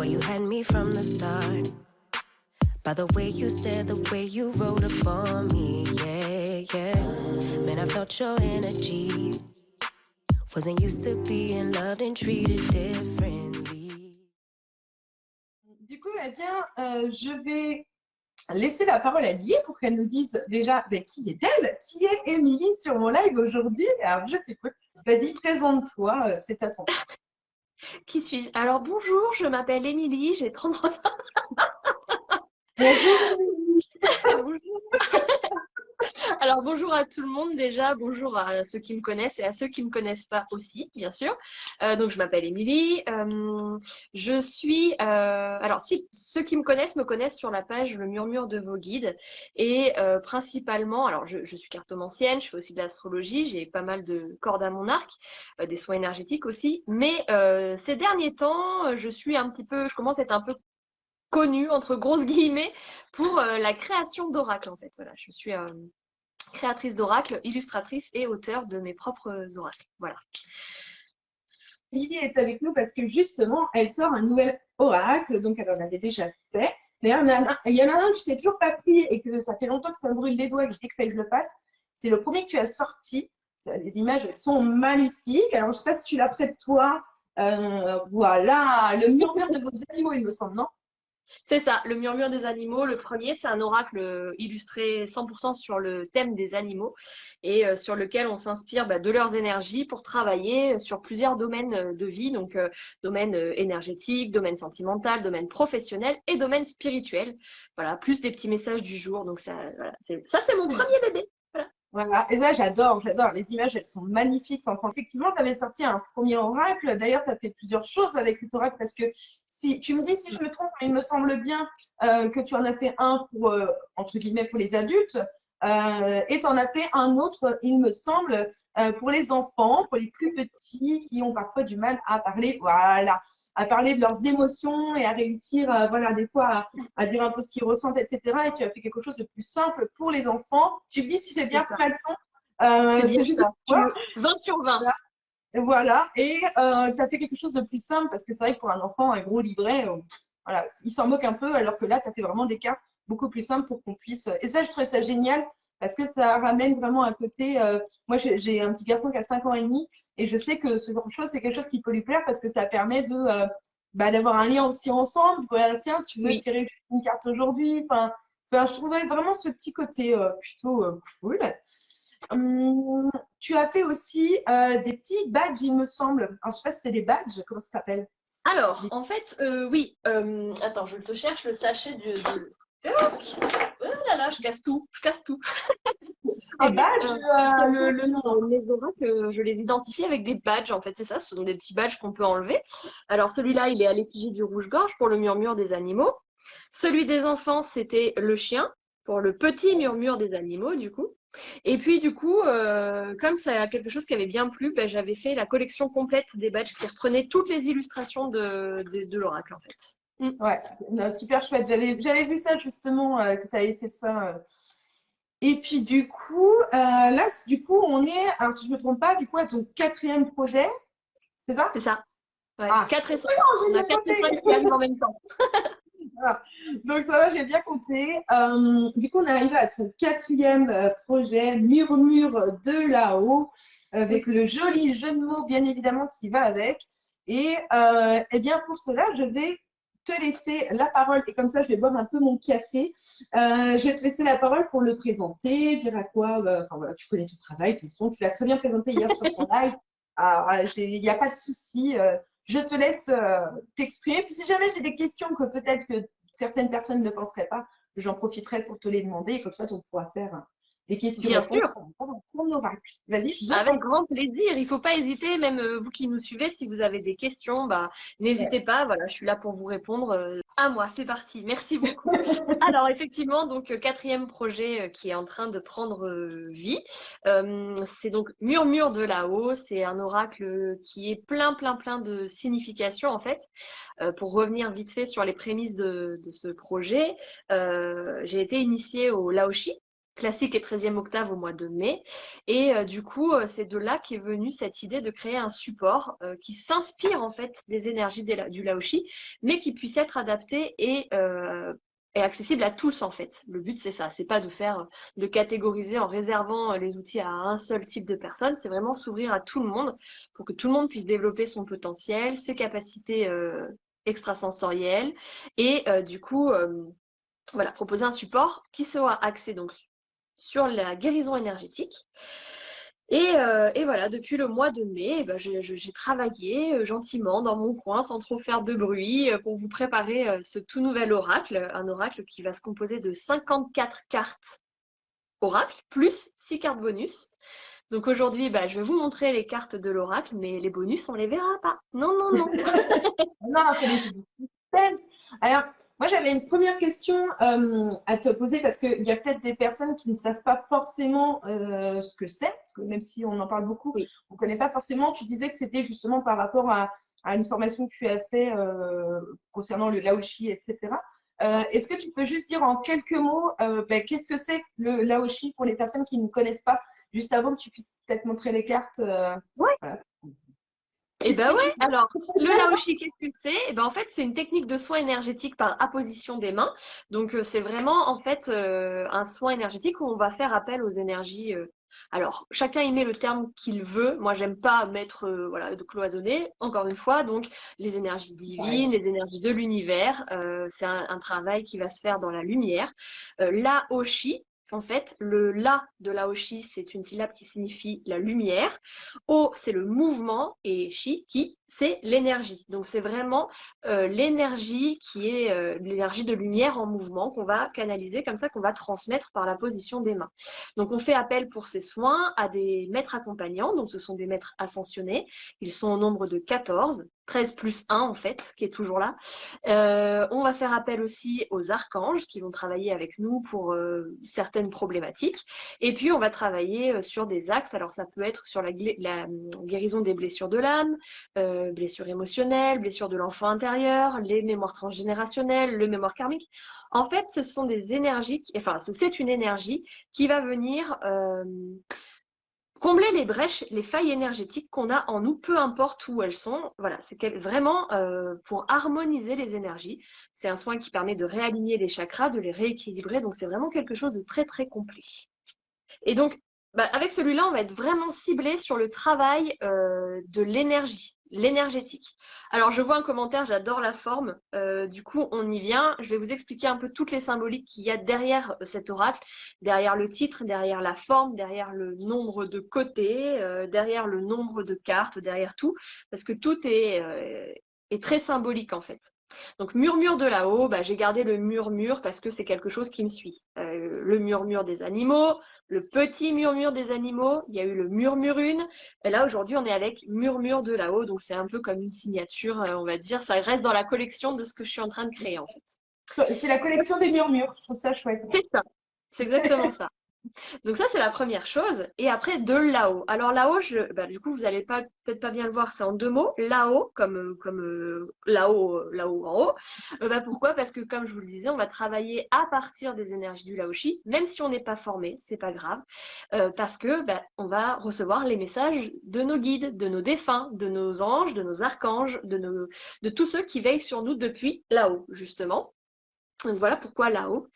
Boy, you had me from the start. By the way you stared, the way you wrote up for me, yeah, yeah. Man, I felt your energy. Wasn't used to being loved and treated differently. Du coup, eh bien, je vais laisser la parole à Lily pour qu'elle nous dise déjà qui est-elle, qui est Émilie sur mon live aujourd'hui. Alors, je t'écoute. Vas-y, présente-toi, c'est à ton tour. Qui suis-je? Alors bonjour, je m'appelle Émilie, j'ai 33 ans. Bonjour Émilie. Bonjour. Alors bonjour à tout le monde déjà, bonjour à ceux qui me connaissent et à ceux qui ne me connaissent pas aussi, bien sûr. Donc je m'appelle Émilie. Je suis... alors si ceux qui me connaissent sur la page Le Murmure de vos guides. Et principalement, alors je suis cartomancienne, je fais aussi de l'astrologie, j'ai pas mal de cordes à mon arc, des soins énergétiques aussi. Mais ces derniers temps, je commence à être un peu connue, entre grosses guillemets, pour la création d'oracles en fait. Voilà, je suis créatrice d'oracles, illustratrice et auteure de mes propres oracles. Voilà. Lily est avec nous parce que justement, elle sort un nouvel oracle, donc elle en avait déjà fait. D'ailleurs, il y en a un que je t'ai toujours pas pris et que ça fait longtemps que ça me brûle les doigts et que je dis qu'il fallait que je le fasse. C'est le premier que tu as sorti. Les images, elles sont magnifiques. Alors, je sais pas si tu l'as près de toi. Voilà, le murmure de vos animaux, il me semble, non? C'est ça, le murmure des animaux. Le premier, c'est un oracle illustré 100% sur le thème des animaux et sur lequel on s'inspire de leurs énergies pour travailler sur plusieurs domaines de vie, donc domaine énergétique, domaine sentimental, domaine professionnel et domaine spirituel. Voilà, plus des petits messages du jour. Donc ça, voilà, c'est mon premier bébé. Voilà. Voilà, et là j'adore. Les images, elles sont magnifiques. Enfin, effectivement, tu avais sorti un premier oracle. D'ailleurs, tu as fait plusieurs choses avec cet oracle parce que si tu me dis si je me trompe, il me semble bien que tu en as fait un pour entre guillemets pour les adultes et tu en as fait un autre, il me semble, pour les enfants, pour les plus petits qui ont parfois du mal à parler, voilà, à parler de leurs émotions et à réussir, voilà, des fois à dire un peu ce qu'ils ressentent, etc. Et tu as fait quelque chose de plus simple pour les enfants. Tu me dis si j'ai bien pris ma leçon. C'est bien C'est juste ça. quoi. 20 sur 20. Voilà. Et tu as fait quelque chose de plus simple parce que c'est vrai que pour un enfant, un gros livret, voilà, il s'en moque un peu, alors que là, tu as fait vraiment des cas beaucoup plus simples pour qu'on puisse. Et ça, je trouvais ça génial parce que ça ramène vraiment un côté. Moi, j'ai un petit garçon qui a 5 ans et demi et je sais que ce genre de choses, c'est quelque chose qui peut lui plaire parce que ça permet de d'avoir un lien aussi ensemble. Voilà, tiens, tu veux Oui. tirer juste une carte aujourd'hui. Enfin, je trouvais vraiment ce petit côté plutôt cool. Tu as fait aussi des petits badges, il me semble. Alors, je sais pas si c'était des badges, comment ça s'appelle? Alors, Des en fait, oui. Attends, je te cherche le sachet Oh là là, je casse tout. Je casse tout. En fait, badges, les oracles, je les identifie avec des badges. En fait, c'est ça. Ce sont des petits badges qu'on peut enlever. Alors, celui-là, il est à l'effigie du rouge-gorge pour le murmure des animaux. Celui des enfants, c'était le chien pour le petit murmure des animaux, du coup. Et puis, du coup, comme c'est quelque chose qui avait bien plu, j'avais fait la collection complète des badges qui reprenait toutes les illustrations de l'oracle, en fait. Ouais, non, super chouette. J'avais vu ça justement, que tu avais fait ça. Et puis du coup, là, du coup, on est, alors si je me trompe pas, du coup, à ton quatrième projet, c'est ça? C'est ça. Ouais. Ah, 4 et 5. non, j'ai On a bien 4 et 5 compté. qui arrivent en même temps. Voilà. Donc ça va, j'ai bien compté. Du coup, on est arrivé à ton quatrième projet, Murmure de là-haut, avec le joli jeu de mots, bien évidemment, qui va avec. Et eh bien, pour cela, je vais te laisser la parole. Et comme ça, je vais boire un peu mon café. Je vais te laisser la parole pour le présenter, dire à quoi. Enfin voilà, tu connais tout le travail, de toute façon. Tu l'as très bien présenté hier sur ton live. Alors, il n'y a pas de souci. Je te laisse t'exprimer. Puis si jamais j'ai des questions que peut-être que certaines personnes ne penseraient pas, j'en profiterai pour te les demander. Et comme ça, on pourra faire des Bien questions-réponses sûr. par rapport à ton oracle. Vas-y, je Avec t'en grand plaisir. Il ne faut pas hésiter, même vous qui nous suivez, si vous avez des questions, prie. n'hésitez pas. Voilà, je suis là pour vous répondre. À moi, c'est parti. Merci beaucoup. Alors, effectivement, donc quatrième projet qui est en train de prendre vie. C'est donc Murmure de là-haut. C'est un oracle qui est plein, plein, plein de significations en fait. Pour revenir vite fait sur les prémices de ce projet, j'ai été initiée au Laoshi. classique et 13e octave au mois de mai. Et du coup, c'est de là qu'est venue cette idée de créer un support qui s'inspire en fait des énergies du Laoshi, mais qui puisse être adapté et accessible à tous en fait. Le but c'est ça, c'est pas de catégoriser en réservant les outils à un seul type de personne, c'est vraiment s'ouvrir à tout le monde pour que tout le monde puisse développer son potentiel, ses capacités extrasensorielles et du coup voilà, proposer un support qui sera axé donc sur la guérison énergétique. Et voilà, depuis le mois de mai, eh ben, j'ai travaillé gentiment dans mon coin sans trop faire de bruit pour vous préparer ce tout nouvel oracle, un oracle qui va se composer de 54 cartes oracle plus 6 cartes bonus. Donc aujourd'hui, bah, je vais vous montrer les cartes de l'oracle, mais les bonus, on les verra pas. Non, non, non. Non, c'est des suspense. Alors, moi, j'avais une première question à te poser parce qu'il y a peut-être des personnes qui ne savent pas forcément ce que c'est, parce que même si on en parle beaucoup, Oui. on ne connaît pas forcément. Tu disais que c'était justement par rapport à une formation que tu as fait concernant le Laoshi, etc. Est-ce que tu peux juste dire en quelques mots qu'est-ce que c'est le Laoshi pour les personnes qui ne connaissent pas, juste avant que tu puisses peut-être montrer les cartes Ouais. voilà. Eh ben Si ouais, alors le Laoshi, qu'est-ce que c'est? Eh ben en fait, c'est une technique de soin énergétique par apposition des mains. Donc c'est vraiment en fait un soin énergétique où on va faire appel aux énergies. Alors chacun y met le terme qu'il veut. Moi, j'aime pas mettre voilà de cloisonner. Encore une fois, donc les énergies divines, les énergies de l'univers. C'est un travail qui va se faire dans la lumière. Laoshi. En fait, le la de Laoshi, c'est une syllabe qui signifie la lumière. O, c'est le mouvement et Chi, qui, c'est l'énergie. Donc, c'est vraiment l'énergie qui est l'énergie de lumière en mouvement qu'on va canaliser comme ça, qu'on va transmettre par la position des mains. Donc, on fait appel pour ces soins à des maîtres accompagnants. Donc, ce sont des maîtres ascensionnés. Ils sont au nombre de 14. 13 plus 1 en fait, qui est toujours là. On va faire appel aussi aux archanges qui vont travailler avec nous pour certaines problématiques. Et puis, on va travailler sur des axes. Alors, ça peut être sur la guérison des blessures de l'âme, blessures émotionnelles, blessures de l'enfant intérieur, les mémoires transgénérationnelles, le mémoire karmique. En fait, ce sont des énergies, c'est une énergie qui va venir combler les brèches, les failles énergétiques qu'on a en nous, peu importe où elles sont. Voilà, c'est vraiment pour harmoniser les énergies. C'est un soin qui permet de réaligner les chakras, de les rééquilibrer. Donc, c'est vraiment quelque chose de très, très complet. Et donc, avec celui-là, on va être vraiment ciblé sur le travail de l'énergie, l'énergétique. Alors, je vois un commentaire, j'adore la forme. Du coup, on y vient. Je vais vous expliquer un peu toutes les symboliques qu'il y a derrière cet oracle, derrière le titre, derrière la forme, derrière le nombre de côtés, derrière le nombre de cartes, derrière tout, parce que tout est très symbolique en fait. Donc, murmure de là-haut, j'ai gardé le murmure parce que c'est quelque chose qui me suit. Le murmure des animaux, le petit murmure des animaux, il y a eu le murmurune. Et là, aujourd'hui, on est avec murmure de là-haut. Donc, c'est un peu comme une signature, on va dire. Ça reste dans la collection de ce que je suis en train de créer, en fait. c'est la collection des murmures, je trouve ça chouette. C'est ça. C'est exactement ça. Donc ça, c'est la première chose. Et après, de là-haut. Alors là-haut, du coup, vous n'allez peut-être pas bien le voir, c'est en deux mots. Là-haut, comme là-haut, là-haut en haut. Pourquoi? Parce que comme je vous le disais, on va travailler à partir des énergies du Laoshi, même si on n'est pas formé, c'est pas grave, parce que on va recevoir les messages de nos guides, de nos défunts, de nos anges, de nos archanges, de tous ceux qui veillent sur nous depuis là-haut, justement. Donc voilà pourquoi là-haut.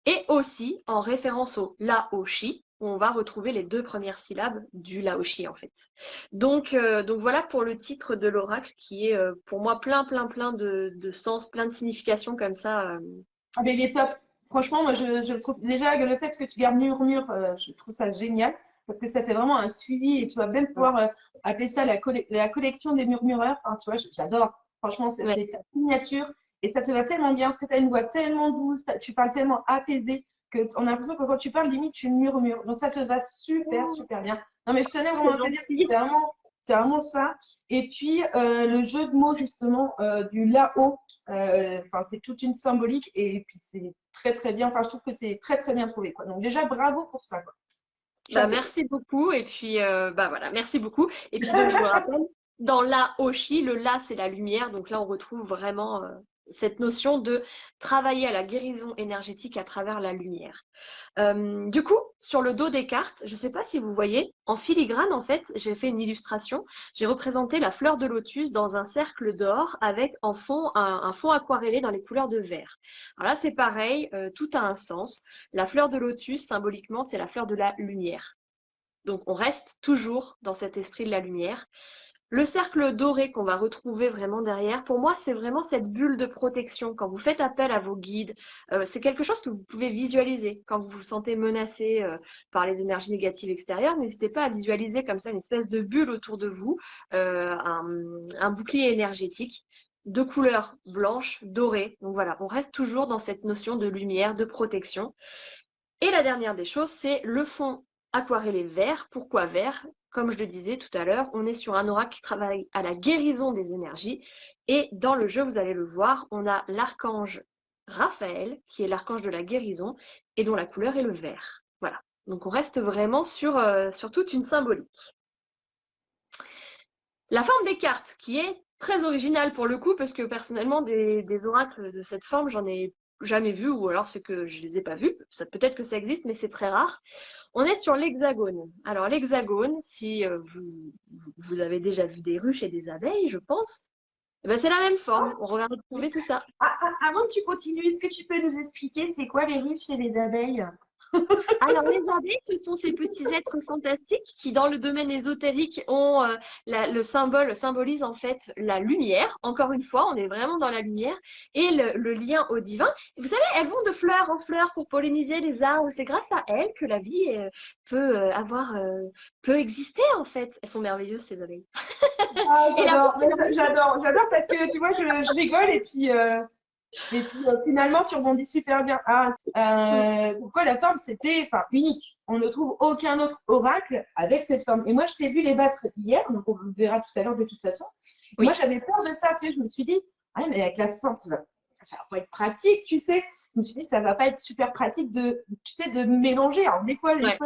Et aussi en référence au Laoshi, où on va retrouver les deux premières syllabes du Laoshi en fait. Donc voilà pour le titre de l'oracle qui est pour moi plein de sens, plein de significations comme ça. Ah, mais il est top. Franchement, moi, je trouve déjà le fait que tu gardes murmure, je trouve ça génial parce que ça fait vraiment un suivi et tu vas même pouvoir appeler ça la collection des murmureurs. Enfin, tu vois, j'adore. Franchement, c'est Ouais. ta signature et ça te va tellement bien parce que tu as une voix tellement douce, tu parles tellement apaisé qu'on a l'impression que quand tu parles, limite, tu murmures. Donc, ça te va super bien. Non, mais je tenais vraiment à te dire, c'est vraiment ça. Et puis, le jeu de mots, justement, du là-haut, c'est toute une symbolique et puis c'est très bien. Enfin, je trouve que c'est très bien trouvé, quoi. Donc, déjà, bravo pour ça, quoi. Merci beaucoup et puis voilà, merci beaucoup. Et puis donc je vous rappelle, dans la Oshi, le la c'est la lumière, donc là on retrouve vraiment cette notion de travailler à la guérison énergétique à travers la lumière. Du coup, sur le dos des cartes, je ne sais pas si vous voyez, en filigrane en fait, j'ai fait une illustration, j'ai représenté la fleur de lotus dans un cercle d'or avec en fond un fond aquarellé dans les couleurs de vert. Alors là c'est pareil, tout a un sens. La fleur de lotus, symboliquement, c'est la fleur de la lumière. Donc on reste toujours dans cet esprit de la lumière. Le cercle doré qu'on va retrouver vraiment derrière, pour moi, c'est vraiment cette bulle de protection. Quand vous faites appel à vos guides, c'est quelque chose que vous pouvez visualiser. Quand vous vous sentez menacé par les énergies négatives extérieures, n'hésitez pas à visualiser comme ça une espèce de bulle autour de vous, un bouclier énergétique de couleur blanche, dorée. Donc voilà, on reste toujours dans cette notion de lumière, de protection. Et la dernière des choses, c'est le fond aquarellé vert. Pourquoi vert? Comme je le disais tout à l'heure, on est sur un oracle qui travaille à la guérison des énergies. Et dans le jeu, vous allez le voir, on a l'archange Raphaël, qui est l'archange de la guérison, et dont la couleur est le vert. Voilà. Donc on reste vraiment sur toute une symbolique. La forme des cartes, qui est très originale pour le coup, parce que personnellement, des oracles de cette forme, j'en ai jamais vu, ou alors c'est que je les ai pas vus. Peut-être que ça existe, mais c'est très rare. On est sur l'hexagone. Alors l'hexagone, si vous avez déjà vu des ruches et des abeilles, je pense, eh ben, c'est la même forme. On va retrouver tout ça. Avant que tu continues, est-ce que tu peux nous expliquer c'est quoi les ruches et les abeilles? Alors, les abeilles, ce sont ces petits êtres fantastiques qui, dans le domaine ésotérique, ont le symbole, symbolise en fait la lumière. Encore une fois, on est vraiment dans la lumière et le lien au divin. Et vous savez, elles vont de fleur en fleur pour polliniser les arbres. C'est grâce à elles que la vie peut exister en fait. Elles sont merveilleuses, ces abeilles. Ah, Et la j'adore parce que tu vois, je rigole et puis finalement tu rebondis super bien. Pourquoi la forme c'était enfin unique. On ne trouve aucun autre oracle avec cette forme. Et moi je t'ai vu les battre hier, donc on le verra tout à l'heure de toute façon. Et Oui. moi j'avais peur de ça, tu sais, je me suis dit, ah mais avec la forme ça va pas être pratique, tu sais. Je me suis dit ça va pas être super pratique tu sais, de mélanger. Alors des fois Ouais.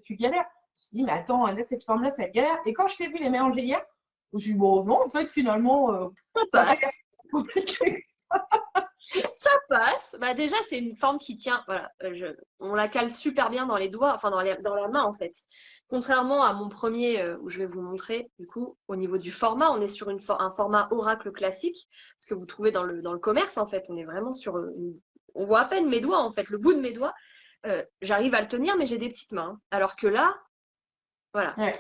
tu galères. Je me suis dit mais attends, là cette forme-là ça galère. Et quand je t'ai vu les mélanger hier, je me suis dit bon non en fait finalement Ça ça va pas être passe. compliqué. Ça passe. Bah déjà, c'est une forme qui tient. Voilà, on la cale super bien dans les doigts, enfin dans la main en fait. Contrairement à mon premier où je vais vous montrer, du coup, au niveau du format, on est sur un format oracle classique, ce que vous trouvez dans le commerce en fait. On est vraiment sur on voit à peine mes doigts en fait, le bout de mes doigts. J'arrive à le tenir, mais j'ai des petites mains. Alors que là, voilà. Ouais.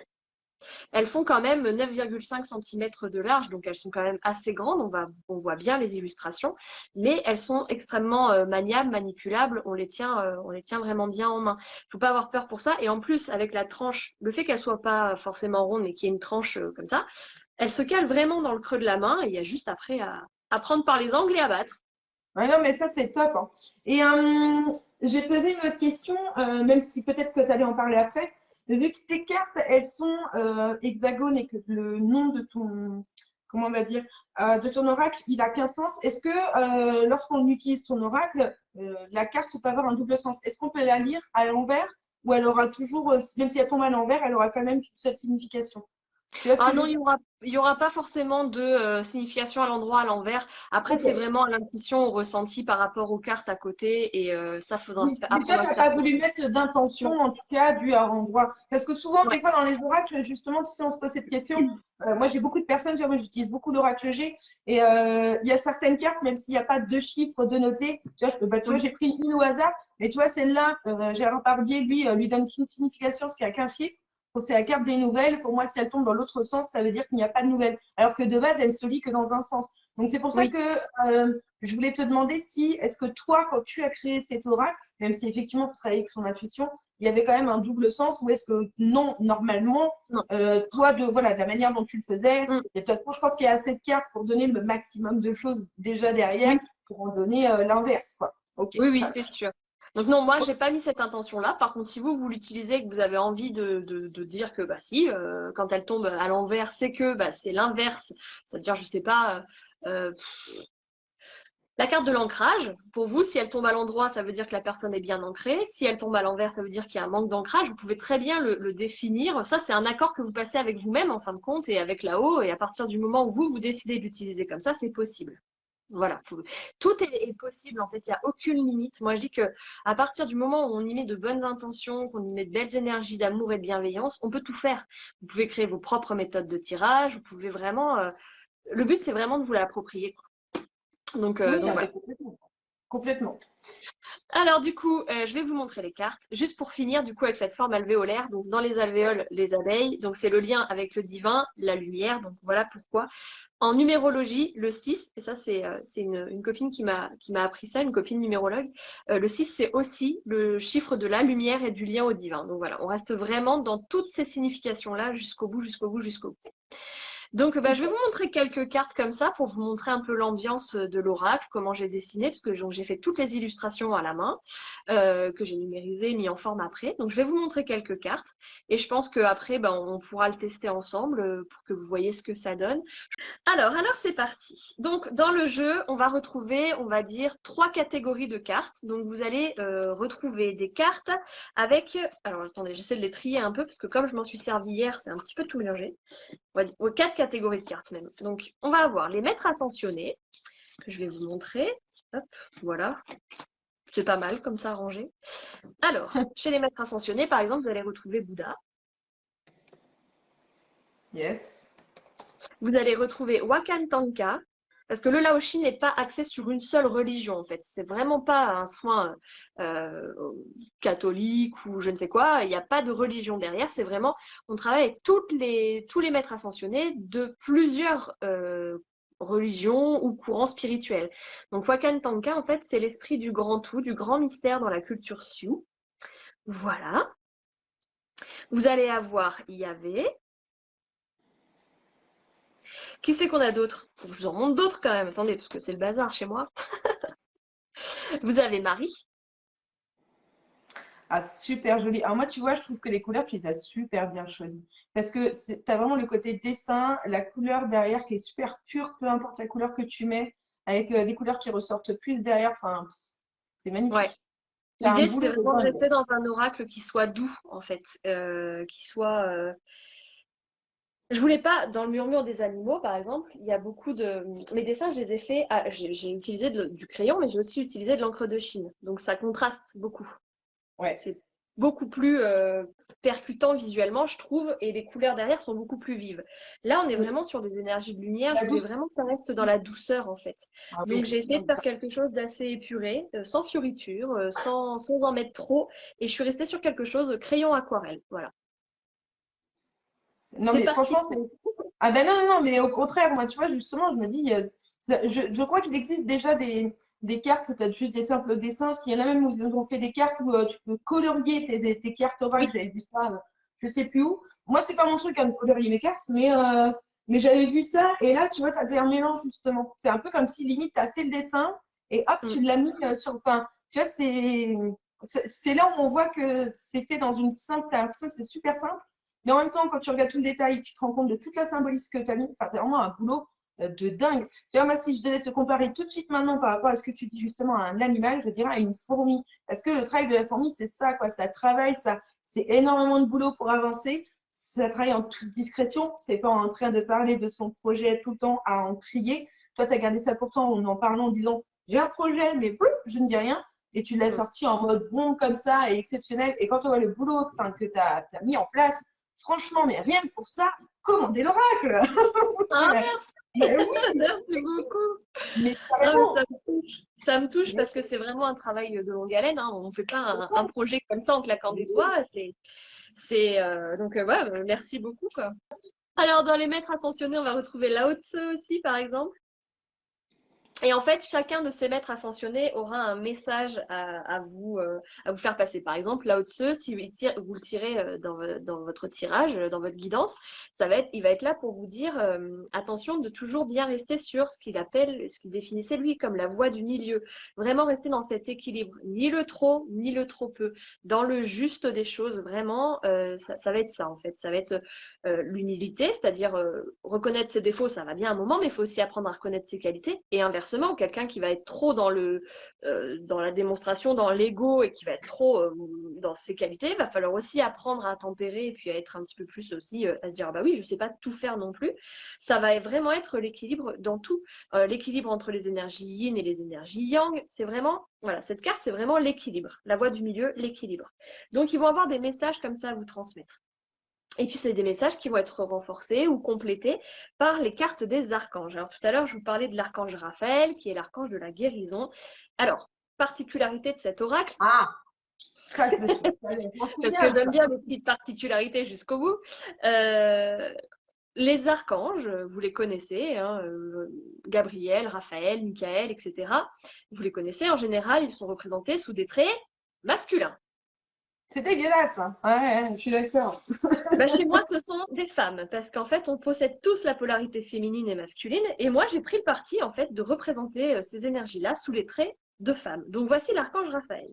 Elles font quand même 9,5 cm de large, donc elles sont quand même assez grandes. On voit bien les illustrations, mais elles sont extrêmement maniables, manipulables. On les tient vraiment bien en main. Il ne faut pas avoir peur pour ça. Et en plus, avec la tranche, le fait qu'elle soit pas forcément ronde, mais qu'il y ait une tranche comme ça, elle se cale vraiment dans le creux de la main. Et il y a juste après à prendre par les angles et à battre. Ouais, non, mais ça, c'est top, hein. Et j'ai posé une autre question, même si peut-être que tu allais en parler après. Vu que tes cartes, elles sont hexagones et que le nom de ton, comment on va dire, de ton oracle, il a qu'un sens, est-ce que lorsqu'on utilise ton oracle, la carte peut avoir un double sens? Est-ce qu'on peut la lire à l'envers ou elle aura toujours, même si elle tombe à l'envers, elle aura quand même qu'une seule signification? Tu vois ce Ah que je non, veux dire? il y aura pas forcément de signification à l'endroit, à l'envers. Après, c'est Ok. vraiment à l'intuition, au ressenti par rapport aux cartes à côté. Et ça, faudra Oui, mais toi, apprendre tu à se n'as faire. pas voulu mettre d'intention, Non. en tout cas, dû à endroit. Parce que souvent, des Ouais. fois, dans les oracles, justement, tu sais, on se pose cette question. Moi, j'ai beaucoup de personnes, tu vois, moi, j'utilise beaucoup l'oracle G. Et il y a certaines cartes, même s'il n'y a pas de chiffres de noter, tu vois, tu vois, Oui. j'ai pris une au hasard. Mais tu vois, celle-là, Gérard Barbier, lui donne qu'une signification, parce qu'il n'y a qu'un chiffre. C'est la carte des nouvelles. Pour moi, si elle tombe dans l'autre sens, ça veut dire qu'il n'y a pas de nouvelles. Alors que de base, elle ne se lit que dans un sens. Donc, c'est pour ça Oui. que je voulais te demander si, est-ce que toi, quand tu as créé cet oracle, même si effectivement, il faut travailler avec son intuition, il y avait quand même un double sens, ou est-ce que non, normalement, Non. toi, voilà, de la manière dont tu le faisais, Mm. et de toute façon, je pense qu'il y a assez de cartes pour donner le maximum de choses déjà derrière, Oui. pour en donner l'inverse, quoi. Ok. Oui, oui, c'est sûr. Donc non, moi, j'ai pas mis cette intention-là. Par contre, si vous l'utilisez et que vous avez envie de dire que bah si, quand elle tombe à l'envers, c'est que bah, c'est l'inverse. C'est-à-dire, je sais pas, La carte de l'ancrage, pour vous, si elle tombe à l'endroit, ça veut dire que la personne est bien ancrée. Si elle tombe à l'envers, ça veut dire qu'il y a un manque d'ancrage. Vous pouvez très bien le définir. Ça, c'est un accord que vous passez avec vous-même, en fin de compte, et avec là-haut. Et à partir du moment où vous décidez de l'utiliser comme ça, c'est possible. Voilà, tout est possible en fait, il n'y a aucune limite. Moi je dis que à partir du moment où on y met de bonnes intentions, qu'on y met de belles énergies d'amour et de bienveillance, on peut tout faire. Vous pouvez créer vos propres méthodes de tirage, vous pouvez vraiment. Le but c'est vraiment de vous l'approprier, quoi. Oui, Donc ah, mais voilà. complètement. Complètement. Alors du coup, je vais vous montrer les cartes. Juste pour finir, du coup, avec cette forme alvéolaire. Donc dans les alvéoles, les abeilles. Donc c'est le lien avec le divin, la lumière. Donc voilà pourquoi. En numérologie, le 6, et ça c'est une copine qui m'a appris ça, une copine numérologue, le 6 c'est aussi le chiffre de la lumière et du lien au divin. Donc voilà, on reste vraiment dans toutes ces significations-là jusqu'au bout, jusqu'au bout, jusqu'au bout. Donc, je vais vous montrer quelques cartes comme ça pour vous montrer un peu l'ambiance de l'oracle, comment j'ai dessiné, parce que j'ai fait toutes les illustrations à la main, que j'ai numérisées, mis en forme après. Donc, je vais vous montrer quelques cartes et je pense qu'après, on pourra le tester ensemble pour que vous voyez ce que ça donne. Alors c'est parti. Donc, dans le jeu, on va retrouver, on va dire, 3 catégories de cartes. Donc, vous allez retrouver des cartes avec... Alors, attendez, j'essaie de les trier un peu parce que comme je m'en suis servi hier, c'est un petit peu tout mélangé. On va dire, 4 catégories de cartes même. Donc, on va avoir les maîtres ascensionnés, que je vais vous montrer. Hop, voilà. C'est pas mal comme ça rangé. Alors, chez les maîtres ascensionnés, par exemple, vous allez retrouver Bouddha. Yes. Vous allez retrouver Wakan Tanka, parce que le Laoshi n'est pas axé sur une seule religion, en fait. C'est vraiment pas un soin catholique ou je ne sais quoi. Il n'y a pas de religion derrière. C'est vraiment, on travaille avec tous les maîtres ascensionnés de plusieurs religions ou courants spirituels. Donc Wakan Tanka, en fait, c'est l'esprit du grand tout, du grand mystère dans la culture Sioux. Voilà. Vous allez avoir Yahvé. Qui c'est qu'on a d'autres? Faut que je vous en montre d'autres quand même. Attendez, parce que c'est le bazar chez moi. Vous avez Marie. Ah, super joli. Alors moi, tu vois, je trouve que les couleurs, tu les as super bien choisies. Parce que tu as vraiment le côté dessin, la couleur derrière qui est super pure, peu importe la couleur que tu mets, avec des couleurs qui ressortent plus derrière. Enfin, c'est Ouais. magnifique. Tu as un L'idée, c'était boulot de vraiment de dingue. rester dans un oracle qui soit doux, en fait. Qui soit. Je voulais pas, dans le murmure des animaux, par exemple, il y a beaucoup de. Mes dessins, je les ai faits. J'ai utilisé du crayon, mais j'ai aussi utilisé de l'encre de Chine. Donc ça contraste beaucoup. Ouais. C'est beaucoup plus percutant visuellement, je trouve, et les couleurs derrière sont beaucoup plus vives. Là, on est Oui. vraiment sur des énergies de lumière. Je La voulais douce. vraiment que ça reste dans la douceur, en fait. Ah Donc, oui. j'ai essayé de faire quelque chose d'assez épuré, sans fioriture, sans en mettre trop. Et je suis restée sur quelque chose crayon aquarelle. Voilà. Non, C'est mais parti. franchement, c'est. Ah ben non, non, non, mais au contraire, moi, tu vois, justement, je me dis, je crois qu'il existe déjà des cartes où tu as juste des simples dessins, parce qu'il y en a même où ils ont fait des cartes où tu peux colorier tes cartes orales, Oui. j'avais vu ça, je sais plus où. Moi, c'est pas mon truc, hein, de colorier mes cartes, mais j'avais vu ça, et là, tu vois, tu as fait un mélange, justement. C'est un peu comme si, limite, tu as fait le dessin, et hop, Mm. tu l'as mis sur. Enfin, tu vois, c'est là où on voit que c'est fait dans une simple. T'as l'impression que c'est super simple. Mais en même temps, quand tu regardes tout le détail, tu te rends compte de toute la symbolisme que tu as mis. Enfin, c'est vraiment un boulot de dingue. Tu vois, moi, si je devais te comparer tout de suite maintenant par rapport à ce que tu dis justement à un animal, je dirais à une fourmi. Parce que le travail de la fourmi, c'est ça, quoi. Ça travaille, ça, c'est énormément de boulot pour avancer. Ça travaille en toute discrétion. C'est pas en train de parler de son projet tout le temps à en crier. Toi, tu as gardé ça pour toi en parlant, en disant j'ai un projet, mais je ne dis rien. Et tu l'as Mm. sorti en mode bon comme ça et exceptionnel. Et quand on voit le boulot que tu as mis en place, franchement, mais rien que pour ça, commandez l'oracle. Ah, merci. Mais oui, Merci beaucoup. mais Ah, mais carrément. ça me touche. Ça me touche parce que c'est vraiment un travail de longue haleine, hein. On ne fait pas un projet comme ça en claquant des doigts. Ouais, merci beaucoup, quoi. Alors, dans les maîtres ascensionnés, on va retrouver Lao Tzu aussi, par exemple. Et en fait, chacun de ces maîtres ascensionnés aura un message à vous faire passer. Par exemple, Lao Tzu, si vous le tirez dans votre tirage, dans votre guidance, il va être là pour vous dire attention de toujours bien rester sur ce qu'il définissait lui comme la voie du milieu. Vraiment rester dans cet équilibre, ni le trop, ni le trop peu, dans le juste des choses. Vraiment, ça va être ça en fait. Ça va être l'humilité, c'est-à-dire reconnaître ses défauts, ça va bien un moment, mais il faut aussi apprendre à reconnaître ses qualités. Et inversement, inversement, quelqu'un qui va être trop dans la démonstration, dans l'ego et qui va être trop dans ses qualités, il va falloir aussi apprendre à tempérer et puis à être un petit peu plus aussi, à se dire, ah bah oui, je ne sais pas tout faire non plus. Ça va vraiment être l'équilibre dans tout. L'équilibre entre les énergies yin et les énergies yang, c'est vraiment, voilà, cette carte, c'est vraiment l'équilibre. La voie du milieu, l'équilibre. Donc, ils vont avoir des messages comme ça à vous transmettre. Et puis, c'est des messages qui vont être renforcés ou complétés par les cartes des archanges. Alors, tout à l'heure, je vous parlais de l'archange Raphaël, qui est l'archange de la guérison. Alors, particularité de cet oracle, Ah, ça, je me suis- je m'en parce souviens que de j'aime ça. bien les petites particularités jusqu'au bout. Les archanges, vous les connaissez, hein, Gabriel, Raphaël, Michael, etc. Vous les connaissez, en général, ils sont représentés sous des traits masculins. C'est dégueulasse, hein. Ouais, je suis d'accord. Bah, chez moi, ce sont des femmes, parce qu'en fait, on possède tous la polarité féminine et masculine, et moi, j'ai pris le parti, en fait, de représenter ces énergies-là sous les traits de femmes. Donc, voici l'archange Raphaël.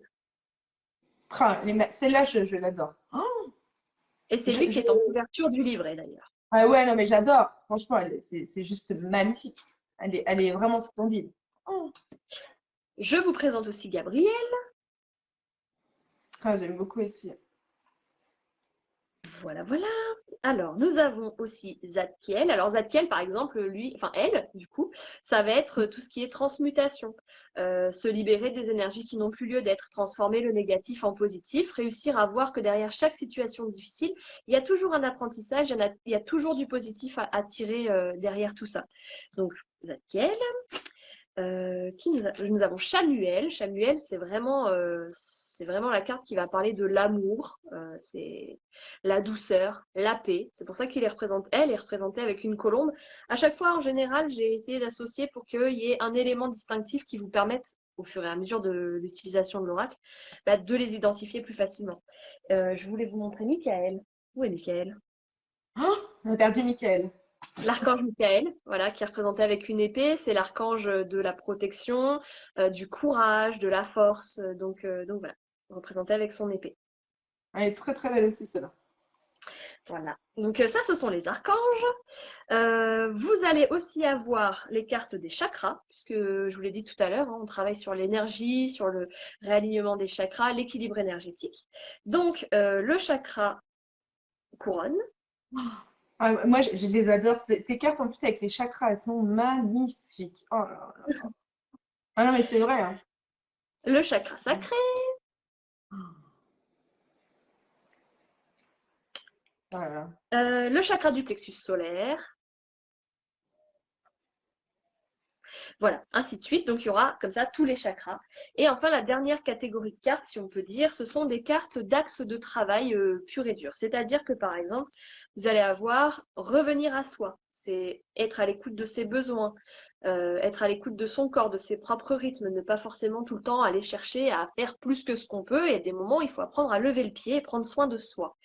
Celle-là, je l'adore. Et c'est lui qui est en couverture du livret, d'ailleurs. Ah ouais, non, mais j'adore. Franchement, c'est juste magnifique. Elle est vraiment splendide. Oh, Je vous présente aussi Gabriel. j'aime beaucoup aussi. Voilà, voilà. Alors, nous avons aussi Zadkiel. Alors, Zadkiel, par exemple, lui, enfin elle, du coup, ça va être tout ce qui est transmutation, se libérer des énergies qui n'ont plus lieu d'être, transformer le négatif en positif, réussir à voir que derrière chaque situation difficile, il y a toujours un apprentissage, il y a toujours du positif à tirer derrière tout ça. Donc, Zadkiel. Nous avons Chamuel. Chamuel, c'est vraiment la carte qui va parler de l'amour, c'est la douceur, la paix. C'est pour ça qu'elle est représentée avec une colombe. À chaque fois, en général, j'ai essayé d'associer pour qu'il y ait un élément distinctif qui vous permette, au fur et à mesure de l'utilisation de l'oracle, de les identifier plus facilement. Je voulais vous montrer Michael. Où est Michael? Oh, on a perdu Michael. L'archange Michael, voilà, qui est représenté avec une épée, c'est l'archange de la protection, du courage, de la force. Donc voilà, représenté avec son épée. Elle est très très belle aussi, celle-là. Voilà. Donc ça, ce sont les archanges. Vous allez aussi avoir les cartes des chakras, puisque je vous l'ai dit tout à l'heure, hein, on travaille sur l'énergie, sur le réalignement des chakras, l'équilibre énergétique. Donc le chakra couronne. Ah, moi, je les adore. Tes cartes, en plus, avec les chakras, elles sont magnifiques. Oh là là. Ah non, mais c'est vrai, hein. Le chakra sacré. Oh là là. Le chakra du plexus solaire. Voilà, ainsi de suite. Donc, il y aura comme ça tous les chakras. Et enfin, la dernière catégorie de cartes, si on peut dire, ce sont des cartes d'axe de travail pur et dur. C'est-à-dire que, par exemple, vous allez avoir revenir à soi. C'est être à l'écoute de ses besoins, être à l'écoute de son corps, de ses propres rythmes, ne pas forcément tout le temps aller chercher à faire plus que ce qu'on peut. Et à des moments, il faut apprendre à lever le pied et prendre soin de soi.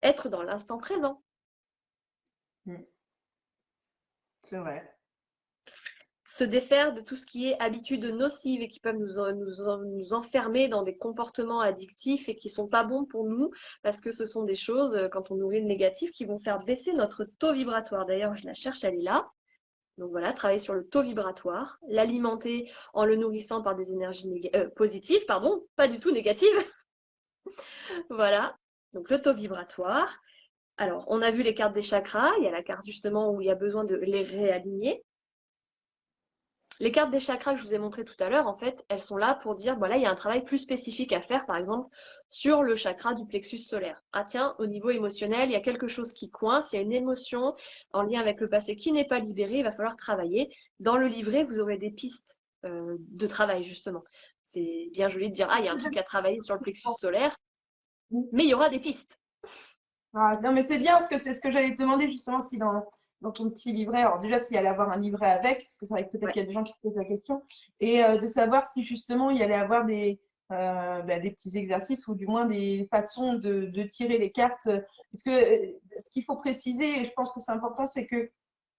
Être dans l'instant présent. C'est vrai. Se défaire de tout ce qui est habitudes nocives et qui peuvent nous enfermer dans des comportements addictifs et qui ne sont pas bons pour nous parce que ce sont des choses, quand on nourrit le négatif, qui vont faire baisser notre taux vibratoire. D'ailleurs, je la cherche, elle est là. Donc voilà, travailler sur le taux vibratoire, l'alimenter en le nourrissant par des énergies positives, pardon, pas du tout négatives. Voilà, donc le taux vibratoire. Alors, on a vu les cartes des chakras, il y a la carte justement où il y a besoin de les réaligner. Les cartes des chakras que je vous ai montrées tout à l'heure, en fait, elles sont là pour dire, voilà, il y a un travail plus spécifique à faire, par exemple, sur le chakra du plexus solaire. Ah tiens, au niveau émotionnel, il y a quelque chose qui coince, il y a une émotion en lien avec le passé qui n'est pas libérée, il va falloir travailler. Dans le livret, vous aurez des pistes de travail, justement. C'est bien joli de dire, ah, il y a un truc à travailler sur le plexus solaire, mais il y aura des pistes. Ah, non, mais c'est bien, parce que c'est ce que j'allais te demander justement si dans ton petit livret, alors déjà s'il y allait avoir un livret avec, parce que c'est vrai que peut-être qu'il y a des gens qui se posent la question, et de savoir si justement il y allait avoir des petits exercices ou du moins des façons de tirer les cartes. Parce que ce qu'il faut préciser, et je pense que c'est important, c'est que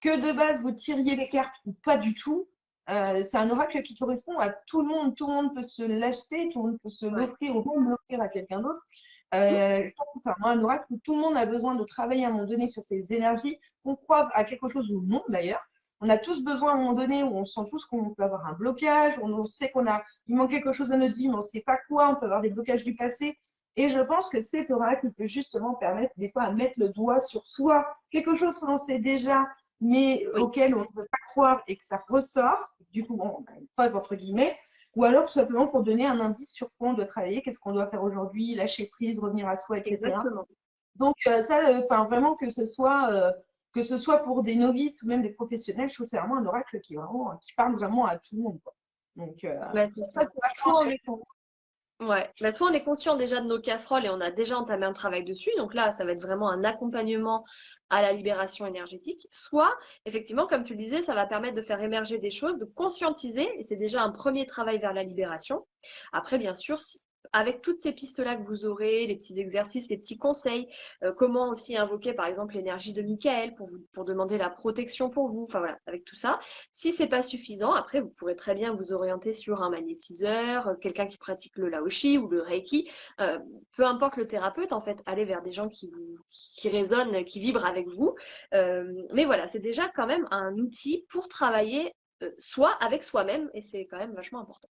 de base vous tiriez les cartes ou pas du tout, c'est un oracle qui correspond à tout le monde. Tout le monde peut se l'acheter, tout le monde peut se l'offrir ou même l'offrir à quelqu'un d'autre. Je pense que c'est un oracle où tout le monde a besoin de travailler à un moment donné sur ses énergies, qu'on croive à quelque chose ou non d'ailleurs. On a tous besoin à un moment donné où on sent tous qu'on peut avoir un blocage, on sait il manque quelque chose à notre vie, mais on ne sait pas quoi, on peut avoir des blocages du passé. Et je pense que cet oracle peut justement permettre des fois à mettre le doigt sur soi, quelque chose que l'on sait déjà, mais Oui, auquel on ne peut pas croire et que ça ressort. Du coup, bon, on a une preuve entre guillemets. Ou alors tout simplement pour donner un indice sur quoi on doit travailler, qu'est-ce qu'on doit faire aujourd'hui, lâcher prise, revenir à soi, etc. exactement. Donc ça, enfin vraiment que ce soit pour des novices ou même des professionnels, je trouve que c'est vraiment un oracle qui parle vraiment à tout le monde, quoi. Donc Bah, c'est ça ça. c'est vachement Soit on est intéressant. Ouais, bah, soit on est conscient déjà de nos casseroles et on a déjà entamé un travail dessus, donc là, ça va être vraiment un accompagnement à la libération énergétique, soit, effectivement, comme tu le disais, ça va permettre de faire émerger des choses, de conscientiser, et c'est déjà un premier travail vers la libération. Après, bien sûr, avec toutes ces pistes-là que vous aurez, les petits exercices, les petits conseils, comment aussi invoquer, par exemple, l'énergie de Michael pour demander la protection pour vous, enfin voilà, avec tout ça. Si c'est pas suffisant, après, vous pourrez très bien vous orienter sur un magnétiseur, quelqu'un qui pratique le laoshi ou le reiki, euh, peu importe le thérapeute, en fait, allez vers des gens qui résonnent, qui vibrent avec vous. Mais voilà, c'est déjà quand même un outil pour travailler soi avec soi-même et c'est quand même vachement important.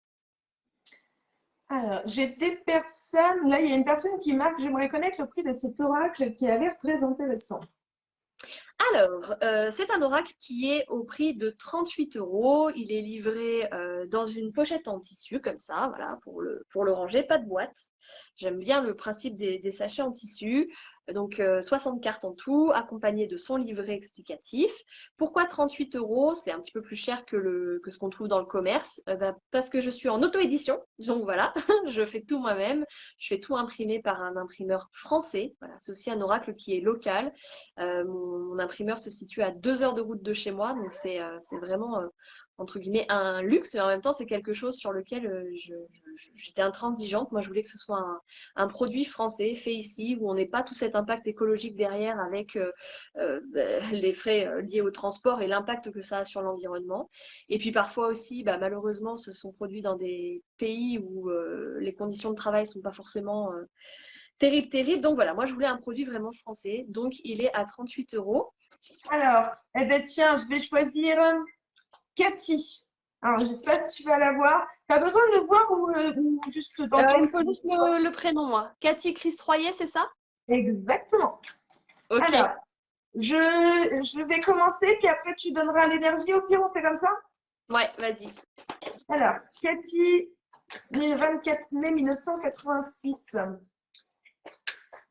Alors, j'ai des personnes, là il y a une personne qui marque, j'aimerais connaître le prix de cet oracle qui a l'air très intéressant. Alors, c'est un oracle qui est au prix de 38 euros. Il est livré dans une pochette en tissu, comme ça, voilà, pour le ranger, pas de boîte. J'aime bien le principe des sachets en tissu. Donc, 60 cartes en tout, accompagnées de son livret explicatif. Pourquoi 38 euros? C'est un petit peu plus cher que ce qu'on trouve dans le commerce. Parce que je suis en auto-édition. Donc, voilà, je fais tout moi-même. Je fais tout imprimer par un imprimeur français. Voilà, c'est aussi un oracle qui est local. Mon imprimeur se situe à 2 heures de route de chez moi, donc c'est vraiment, entre guillemets, un luxe, mais en même temps, c'est quelque chose sur lequel j'étais intransigeante. Moi, je voulais que ce soit un produit français, fait ici, où on n'ait pas tout cet impact écologique derrière avec les frais liés au transport et l'impact que ça a sur l'environnement. Et puis parfois aussi, bah, malheureusement, ce sont produits dans des pays où les conditions de travail ne sont pas forcément terrible, terrible. Donc voilà, moi je voulais un produit vraiment français. Donc il est à 38 euros. Alors, eh ben tiens, je vais choisir Cathy. Alors, je ne sais pas si tu vas la voir. Tu as besoin de le voir ou juste Il d'entendre me ce faut qu'il juste dit. le prénom, moi. Cathy Christroyer, c'est ça? Exactement. Ok. Alors, je vais commencer, puis après tu donneras l'énergie. Au pire, on fait comme ça. Ouais, vas-y. Alors, Cathy, 24 mai 1986.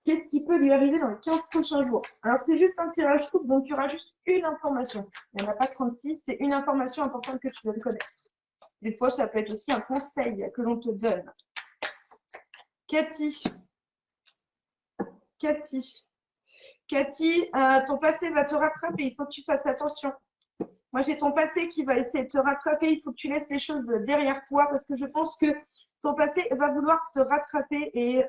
Qu'est-ce qui peut lui arriver dans les 15 prochains jours? Alors, c'est juste un tirage coupe, donc il y aura juste une information. Il n'y en a pas 36, c'est une information importante que tu dois connaître. Des fois, ça peut être aussi un conseil que l'on te donne. Cathy, Cathy, Cathy, ton passé va te rattraper, il faut que tu fasses attention. Moi, j'ai ton passé qui va essayer de te rattraper. Il faut que tu laisses les choses derrière toi parce que je pense que ton passé va vouloir te rattraper et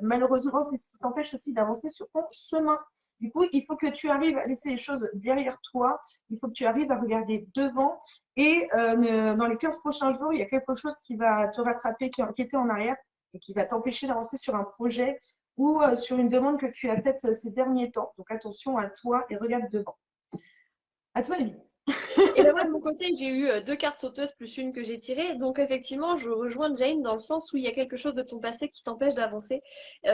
malheureusement, c'est ce qui t'empêche aussi d'avancer sur ton chemin. Du coup, il faut que tu arrives à laisser les choses derrière toi. Il faut que tu arrives à regarder devant. Et dans les 15 prochains jours, il y a quelque chose qui va te rattraper, qui était en arrière et qui va t'empêcher d'avancer sur un projet ou sur une demande que tu as faite ces derniers temps. Donc, attention à toi et regarde devant. À toi, Émilie. Et ben moi, de mon côté, j'ai eu deux cartes sauteuses plus une que j'ai tirée. Donc, effectivement, je rejoins Jane dans le sens où il y a quelque chose de ton passé qui t'empêche d'avancer.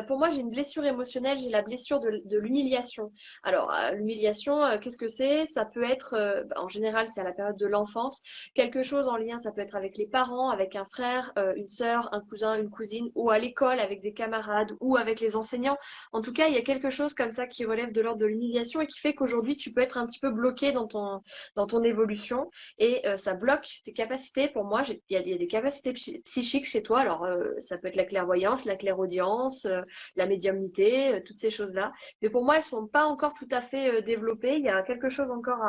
Pour moi, j'ai une blessure émotionnelle, j'ai la blessure de l'humiliation. Alors, l'humiliation, qu'est-ce que c'est? Ça peut être, en général, c'est à la période de l'enfance, quelque chose en lien, ça peut être avec les parents, avec un frère, une sœur, un cousin, une cousine, ou à l'école, avec des camarades, ou avec les enseignants. En tout cas, il y a quelque chose comme ça qui relève de l'ordre de l'humiliation et qui fait qu'aujourd'hui, tu peux être un petit peu bloqué dans ton évolution et ça bloque tes capacités. Pour moi, il y a des capacités psychiques chez toi. Alors, ça peut être la clairvoyance, la clairaudience, la médiumnité, toutes ces choses-là. Mais pour moi, elles ne sont pas encore tout à fait développées. Il y a quelque chose encore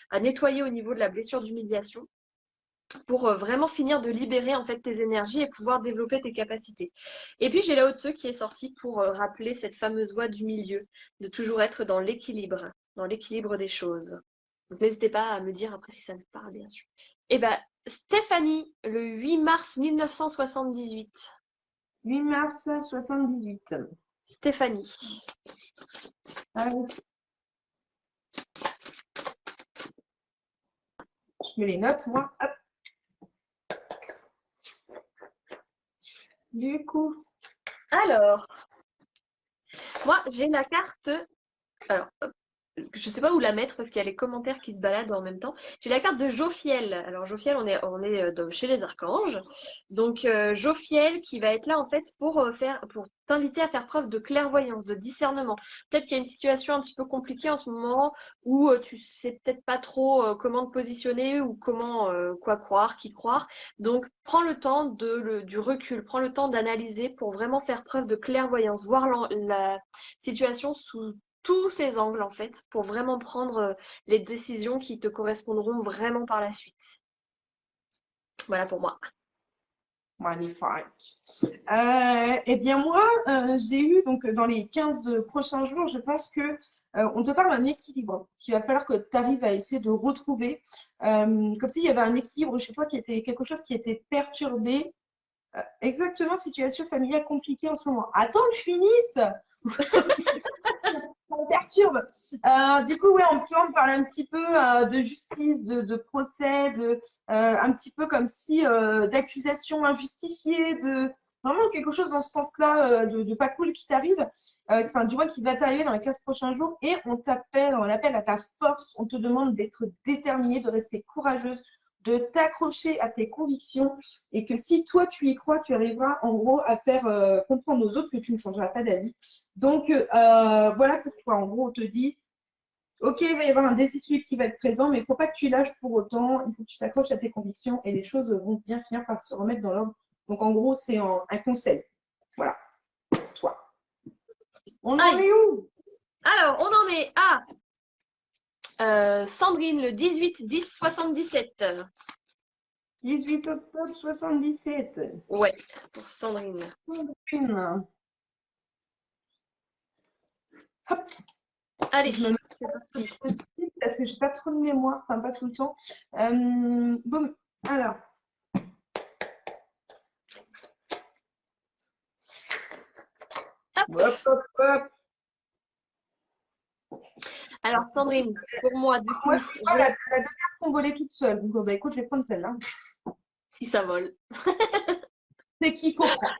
à nettoyer au niveau de la blessure d'humiliation pour vraiment finir de libérer en fait tes énergies et pouvoir développer tes capacités. Et puis j'ai la Haute-Seu qui est sortie pour rappeler cette fameuse voie du milieu, de toujours être dans l'équilibre des choses. Donc n'hésitez pas à me dire après si ça me parle, bien sûr. Et ben Stéphanie, le 8 mars 1978. 8 mars 78. Stéphanie. Ah, je mets les notes, moi. Hop. Du coup, Alors, moi, j'ai la carte. Alors, je sais pas où la mettre parce qu'il y a les commentaires qui se baladent en même temps. J'ai la carte de Jophiel. Alors Jophiel, on est chez les archanges. Donc Jophiel qui va être là en fait pour t'inviter à faire preuve de clairvoyance, de discernement. Peut-être qu'il y a une situation un petit peu compliquée en ce moment où tu sais peut-être pas trop comment te positionner ou comment quoi croire, qui croire. Donc prends le temps du recul, prends le temps d'analyser pour vraiment faire preuve de clairvoyance, voir la situation sous tous ces angles en fait pour vraiment prendre les décisions qui te correspondront vraiment par la suite. Voilà pour moi. magnifique. Eh bien, moi, j'ai eu, donc, dans les 15 prochains jours, je pense que on te parle d'un équilibre qu'il va falloir que tu arrives à essayer de retrouver. Comme s'il y avait un équilibre chez toi qui était quelque chose qui était perturbé. Exactement, situation familiale compliquée en ce moment. Attends que je finisse! Ça me perturbe. Du coup, ouais, on peut en parler un petit peu de justice, de procès, un petit peu comme si d'accusations injustifiées, de vraiment quelque chose dans ce sens-là, de pas cool qui t'arrive, enfin, du moins qui va t'arriver dans les 15 prochains jours. Et on appelle à ta force, on te demande d'être déterminée, de rester courageuse, de t'accrocher à tes convictions et que si toi tu y crois, tu arriveras en gros à faire comprendre aux autres que tu ne changeras pas d'avis. Donc voilà pourquoi en gros on te dit ok, il va y avoir un déséquilibre qui va être présent, mais il ne faut pas que tu lâches pour autant, il faut que tu t'accroches à tes convictions et les choses vont bien finir par se remettre dans l'ordre. Donc en gros, c'est un conseil. Voilà, toi. On en Aïe. est où? Alors, on en est à Sandrine le 18-10-77. 18 octobre 77. Ouais, pour Sandrine. Une. Hop, Allez, je me mets c'est parti. parce que j'ai pas trop de mémoire, enfin pas tout le temps. Boum. Alors. Hop, hop, hop. Alors Sandrine, pour moi, du Moi, coup, je peux pas la deux cartes ont volé toute seule. Donc, bah, écoute, je vais prendre celle-là. si ça vole, C'est qu'il faut prendre.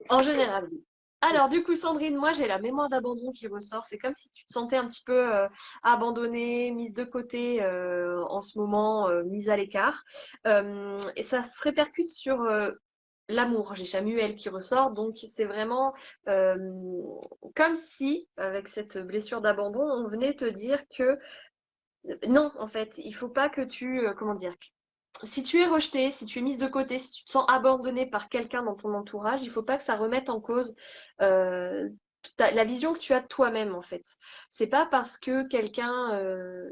en général, oui. Alors, du coup, Sandrine, moi, j'ai la mémoire d'abandon qui ressort. C'est comme si tu te sentais un petit peu abandonnée, mise de côté en ce moment, mise à l'écart. Et ça se répercute sur l'amour. J'ai Samuel qui ressort. Donc, c'est vraiment euh, comme si, avec cette blessure d'abandon, on venait te dire que non, en fait, il faut pas que tu, comment dire, si tu es rejeté, si tu es mise de côté, si tu te sens abandonné par quelqu'un dans ton entourage, il ne faut pas que ça remette en cause euh, la vision que tu as de toi-même en fait. C'est pas parce que quelqu'un,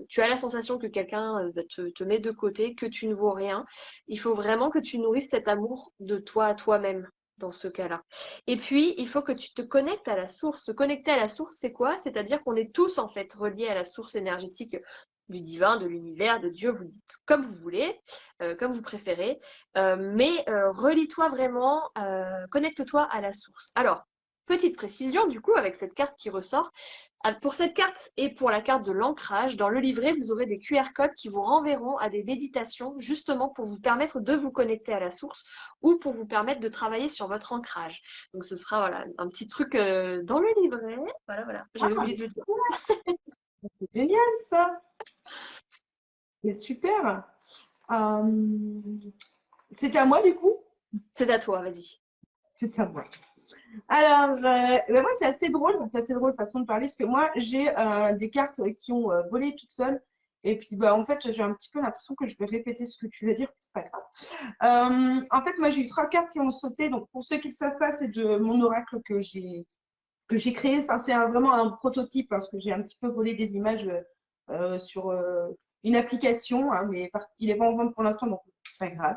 tu as la sensation que quelqu'un te met de côté que tu ne vaux rien. Il faut vraiment que tu nourrisses cet amour de toi à toi-même dans ce cas-là. Et puis, il faut que tu te connectes à la source. Se connecter à la source, c'est quoi? C'est-à-dire qu'on est tous en fait reliés à la source énergétique du divin, de l'univers, de Dieu, vous dites comme vous voulez, comme vous préférez, mais relie-toi vraiment, connecte-toi à la source. Alors, petite précision du coup avec cette carte qui ressort. Pour cette carte et pour la carte de l'ancrage, dans le livret, vous aurez des QR codes qui vous renverront à des méditations justement pour vous permettre de vous connecter à la source ou pour vous permettre de travailler sur votre ancrage. Donc ce sera voilà, un petit truc dans le livret. Voilà, voilà, j'avais oublié de le dire. C'est génial, ça. C'est super. C'est à moi, du coup? C'est à toi, vas-y. C'est à moi. Alors, ben moi, c'est assez drôle. C'est assez drôle façon de parler parce que moi, j'ai des cartes qui ont volé toutes seules. Et puis, bah, en fait, j'ai un petit peu l'impression que je vais répéter ce que tu veux dire. C'est pas grave. En fait, moi, j'ai eu trois cartes qui ont sauté. Donc, pour ceux qui ne le savent pas, c'est de mon oracle que j'ai créé. Enfin, c'est vraiment un prototype parce que j'ai un petit peu volé des images sur une application, hein, mais il est pas en vente pour l'instant, donc c'est pas grave.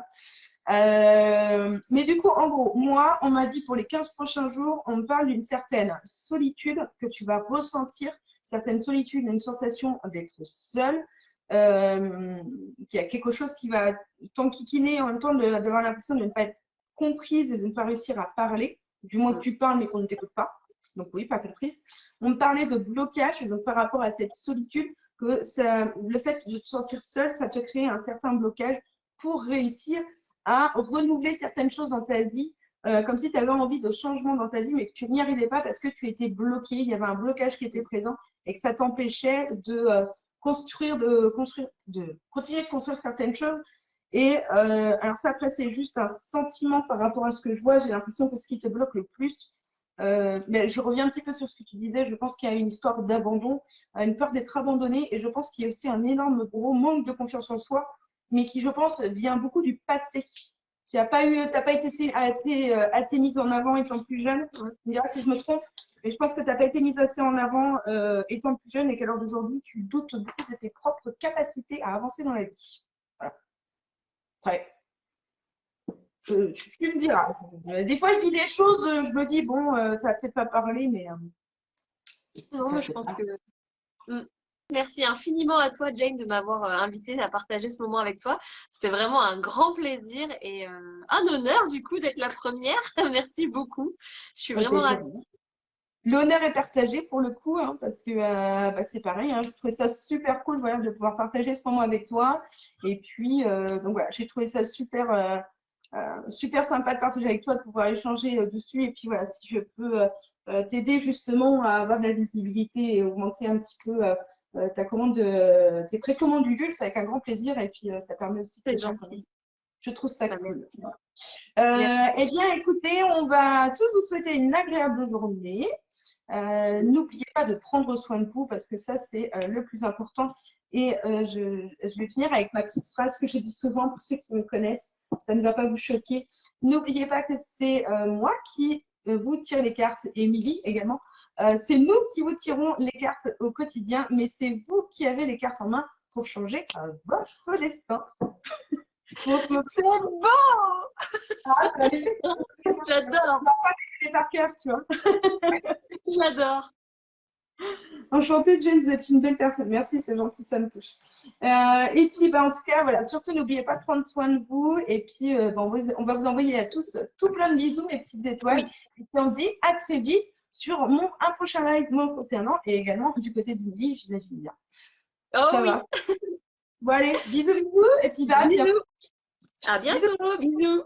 Mais du coup, en gros, moi, on m'a dit pour les 15 prochains jours, on me parle d'une certaine solitude que tu vas ressentir, certaine solitude, une sensation d'être seule, qu'il y a quelque chose qui va t'enquiquiner en même temps d'avoir l'impression de ne pas être comprise et de ne pas réussir à parler, du moins que tu parles mais qu'on ne t'écoute pas. Donc oui, pas comprise. On me parlait de blocage, donc par rapport à cette solitude, que le fait de te sentir seule, ça te crée un certain blocage pour réussir à renouveler certaines choses dans ta vie, comme si tu avais envie de changement dans ta vie, mais que tu n'y arrivais pas parce que tu étais bloqué, il y avait un blocage qui était présent et que ça t'empêchait de continuer de construire certaines choses. Et alors ça, après, c'est juste un sentiment par rapport à ce que je vois. J'ai l'impression que ce qui te bloque le plus, mais je reviens un petit peu sur ce que tu disais, je pense qu'il y a une histoire d'abandon, une peur d'être abandonné, et je pense qu'il y a aussi un énorme gros manque de confiance en soi, mais qui, je pense, vient beaucoup du passé. Tu n'as pas été assez mise en avant étant plus jeune. Tu me diras si je me trompe, mais je pense que tu n'as pas été mise assez en avant étant plus jeune et qu'à l'heure d'aujourd'hui, tu doutes beaucoup de tes propres capacités à avancer dans la vie. Voilà. Après, tu me diras. Des fois, je dis des choses, je me dis, bon, ça va peut-être pas parler, mais Non, ça mais je peut pense pas. que. Mm. Merci infiniment à toi, Jane, de m'avoir invité à partager ce moment avec toi. C'est vraiment un grand plaisir et un honneur, du coup, d'être la première. Merci beaucoup. Je suis vraiment ravie. L'honneur est partagé pour le coup, hein, parce que c'est pareil, hein, je trouvais ça super cool voilà, de pouvoir partager ce moment avec toi. Et puis, donc voilà, j'ai trouvé ça super sympa de partager avec toi, de pouvoir échanger dessus. Et puis voilà, si je peux t'aider justement à avoir de la visibilité et augmenter un petit peu tes précommandes Ulule, c'est avec un grand plaisir. Et puis ça permet aussi que C'est les gens connaissent. gentil. Je trouve ça Ça cool. m'aide. Eh bien, écoutez, on va tous vous souhaiter une agréable journée. N'oubliez pas de prendre soin de vous parce que ça, c'est le plus important. Et je vais finir avec ma petite phrase que je dis souvent pour ceux qui me connaissent. Ça ne va pas vous choquer. N'oubliez pas que c'est moi qui vous tire les cartes, et Émilie également. C'est nous qui vous tirons les cartes au quotidien, mais c'est vous qui avez les cartes en main pour changer votre destin. C'est beau! J'adore, C'est par cœur, tu vois. j'adore. Enchantée, Jane, vous êtes une belle personne. Merci, c'est gentil, ça me touche. Et puis, en tout cas, voilà, surtout n'oubliez pas de prendre soin de vous. Et puis, on va vous envoyer à tous tout plein de bisous, mes petites étoiles. Oui. Et puis, on se dit à très vite sur un prochain live me concernant et également du côté d'Oulie, j'imagine bien. Oh Ça oui. va. Bon, allez, bisous, bisous. Et puis, à bientôt. Bisous. À bientôt. Bisous.